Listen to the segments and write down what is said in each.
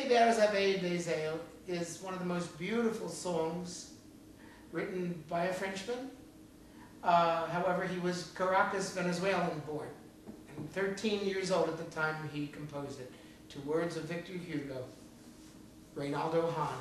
Univers Ave des Ailes is one of the most beautiful songs written by a Frenchman. However, he was Caracas, Venezuelan born. And 13 years old at the time he composed it, to words of Victor Hugo, Reynaldo Hahn.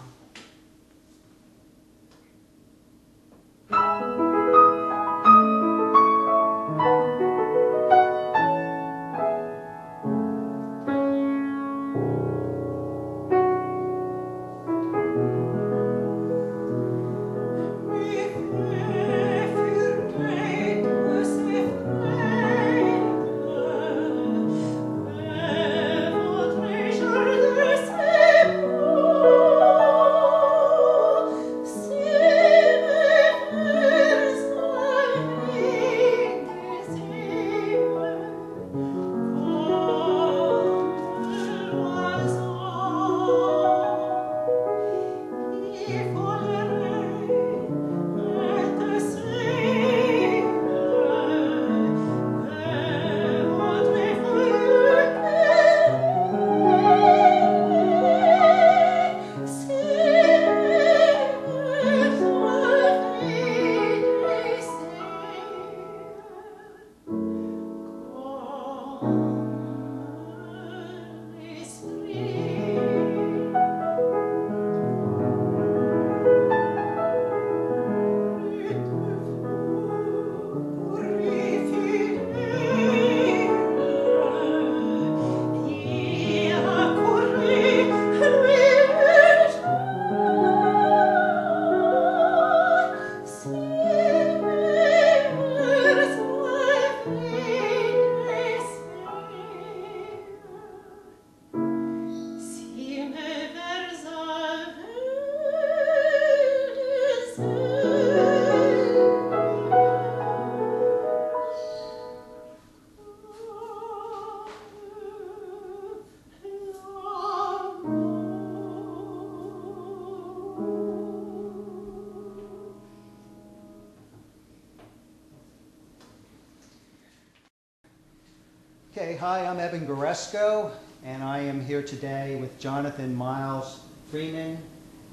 Okay, hi, I'm Evan Goresko, and I am here today with Jonathan Miles Freeman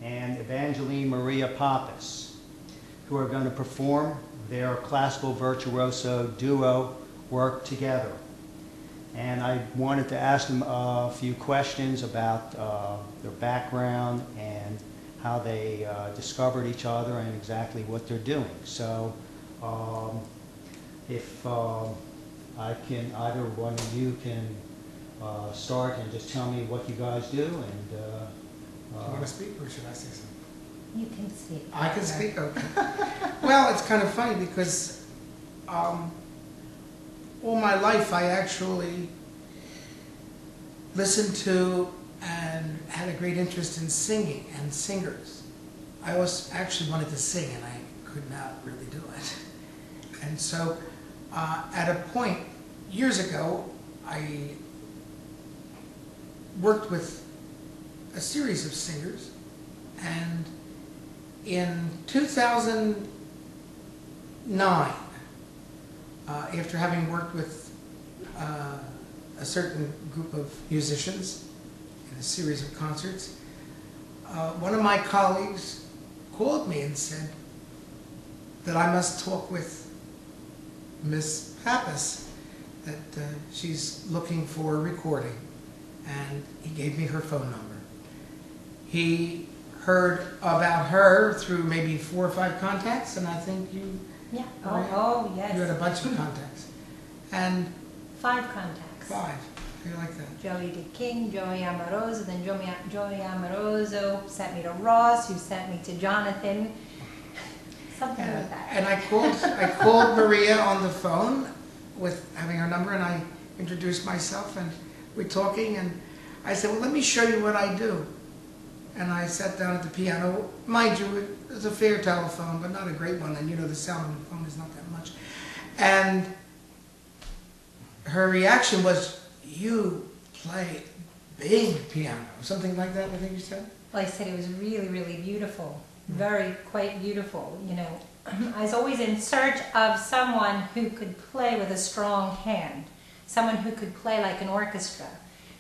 and Evangeline Maria Pappas, who are going to perform their classical virtuoso duo work together. And I wanted to ask them a few questions about their background and how they discovered each other and exactly what they're doing. So if either one of you can start and just tell me what you guys do. And Do you want to speak, or should I say something? You can speak. I can speak? Okay. Well, it's kind of funny because all my life I actually listened to and had a great interest in singing and singers. I always actually wanted to sing, and I could not really do it. And so at a point, years ago, I worked with a series of singers, and in 2009, after having worked with a certain group of musicians in a series of concerts, one of my colleagues called me and said that I must talk with Miss Pappas, that she's looking for a recording, and he gave me her phone number. He heard about her through maybe 4 or 5 contacts, and I think you... Yeah. Oh, yes. You had a bunch of contacts. And... 5 contacts. 5. How do you like that? Joey did King, Joey Amoroso, then Joey Amoroso sent me to Ross, who sent me to Jonathan. Something like that. And I called Maria on the phone with having her number, and I introduced myself, and we're talking, and I said, well, let me show you what I do. And I sat down at the piano. Mind you, it was a fair telephone, but not a great one, and you know the sound on the phone is not that much. And her reaction was, you play big piano, something like that, I think you said? Well, I said it was really, really beautiful. Quite beautiful, you know. I was always in search of someone who could play with a strong hand, someone who could play like an orchestra.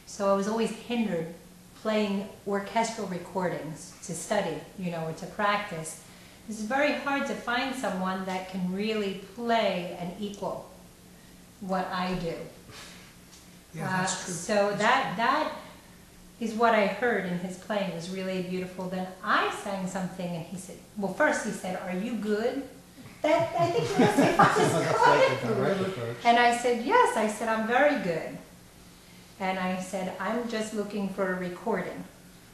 So I was always hindered playing orchestral recordings to study, you know, or to practice. It's very hard to find someone that can really play and equal what I do. Yeah, that's true. So that is what I heard in his playing. It was really beautiful. Then I sang something and he said, well, first he said, "Are you good?" That, I think you asked me if I was good. And I said, yes. I said, "I'm very good." And I said, "I'm just looking for a recording."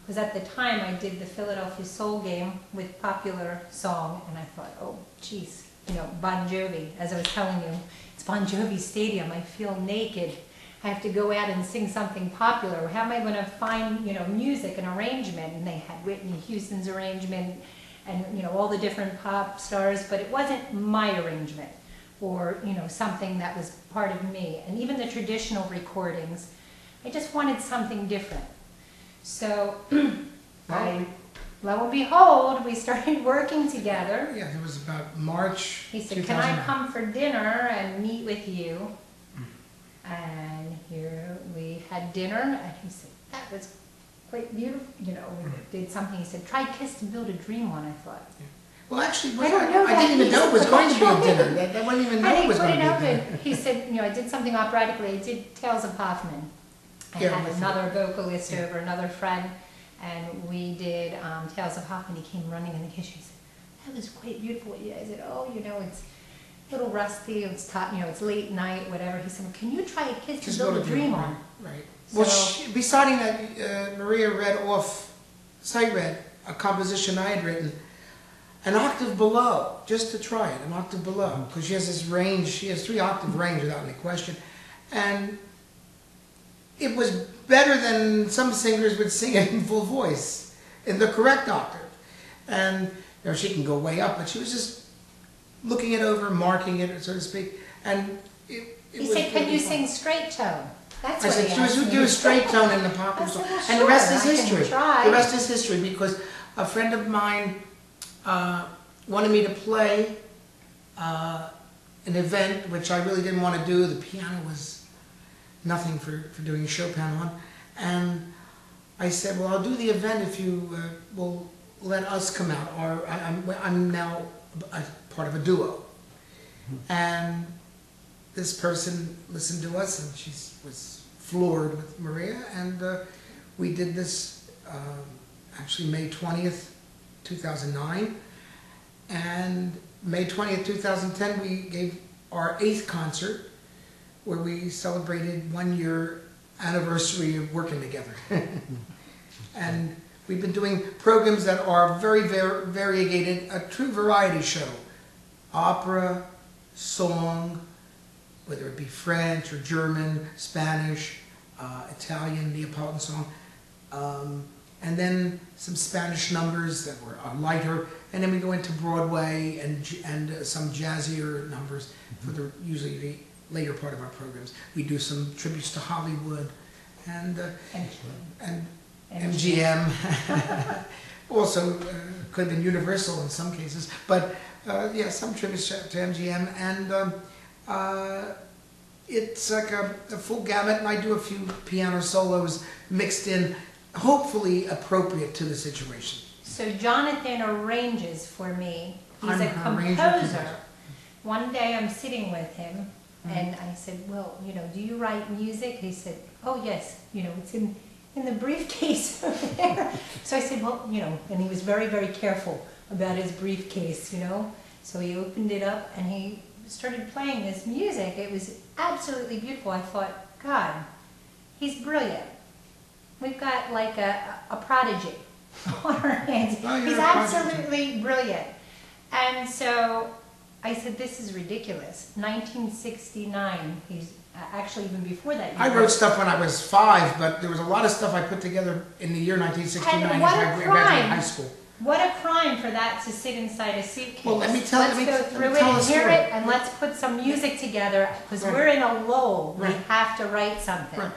Because at the time I did the Philadelphia Soul game with popular song, and I thought, oh, geez, you know, Bon Jovi, as I was telling you, it's Bon Jovi Stadium. I feel naked. I have to go out and sing something popular. How am I going to find, you know, music and arrangement? And they had Whitney Houston's arrangement and, you know, all the different pop stars, but it wasn't my arrangement or, you know, something that was part of me. And even the traditional recordings, I just wanted something different. So, lo and behold, we started working together. Yeah, it was about March. He said, "Can I come for dinner and meet with you?" And here we had dinner, and he said, "That was quite beautiful." You know, we did something. He said, "Try Kiss to Build a Dream On." I thought. Yeah. Well, actually, I don't know I didn't even know it was going to be a that. dinner. That wasn't even know it was going to be a dinner. He said, you know, I did something operatically. I did Tales of Hoffman. I had another vocalist over, another friend, and we did Tales of Hoffman. He came running in the kitchen. He said, "That was quite beautiful." I said, "Oh, you know, it's a little rusty. It's you know, it's late night, whatever." He said, "Well, can you try a Kiss to Build a Dream On?" Right. So, Well, besides that, Maria read off, sight read a composition I had written, an octave below, just to try it, an octave below, because she has this range. She has 3-octave range without any question, and it was better than some singers would sing it in full voice, in the correct octave. And you know, she can go way up, but she was just looking it over, marking it, so to speak. And he said, "Can you sing straight tone?" That's I what said, he asked me. do a straight tone in the popular song. Well, And the rest is sure, I can history. try. The rest is history, because a friend of mine wanted me to play an event, which I really didn't want to do. The piano was nothing for doing Chopin on. And I said, "Well, I'll do the event if you will let us come out." Or I'm now a part of a duo. And this person listened to us, and she was floored with Maria. And we did this actually May 20th, 2009. And May 20th, 2010, we gave our 8th concert, where we celebrated 1-year anniversary of working together. And we've been doing programs that are very, very variegated, a true variety show. Opera, song, whether it be French or German, Spanish, Italian, Neapolitan song, and then some Spanish numbers that were lighter, and then we go into Broadway and some jazzier numbers for usually the later part of our programs. We do some tributes to Hollywood and MGM. Also could have been Universal in some cases, but yeah, some tributes to MGM. And it's like a full gamut, and I do a few piano solos mixed in, hopefully appropriate to the situation. So Jonathan arranges for me. He's I'm a an arranger, composer. One day I'm sitting with him, and I said, "Well, you know, do you write music?" He said, "Oh yes, you know, it's in the briefcase over there." So I said, "Well, you know," and he was very, very careful about his briefcase, you know. So he opened it up and he started playing this music. It was absolutely beautiful. I thought, God, he's brilliant. We've got like a prodigy on our hands. Oh, He's absolutely brilliant. And so I said, this is ridiculous. 1969, he's actually even before that. I wrote stuff when I was 5, but there was a lot of stuff I put together in the year 1969 And what as a I graduated crime. high school. What a crime for that to sit inside a suitcase. Well, Let's go through it and hear it, and let's put some music together, because Right. we're in a lull. Right. We have to write something. Right.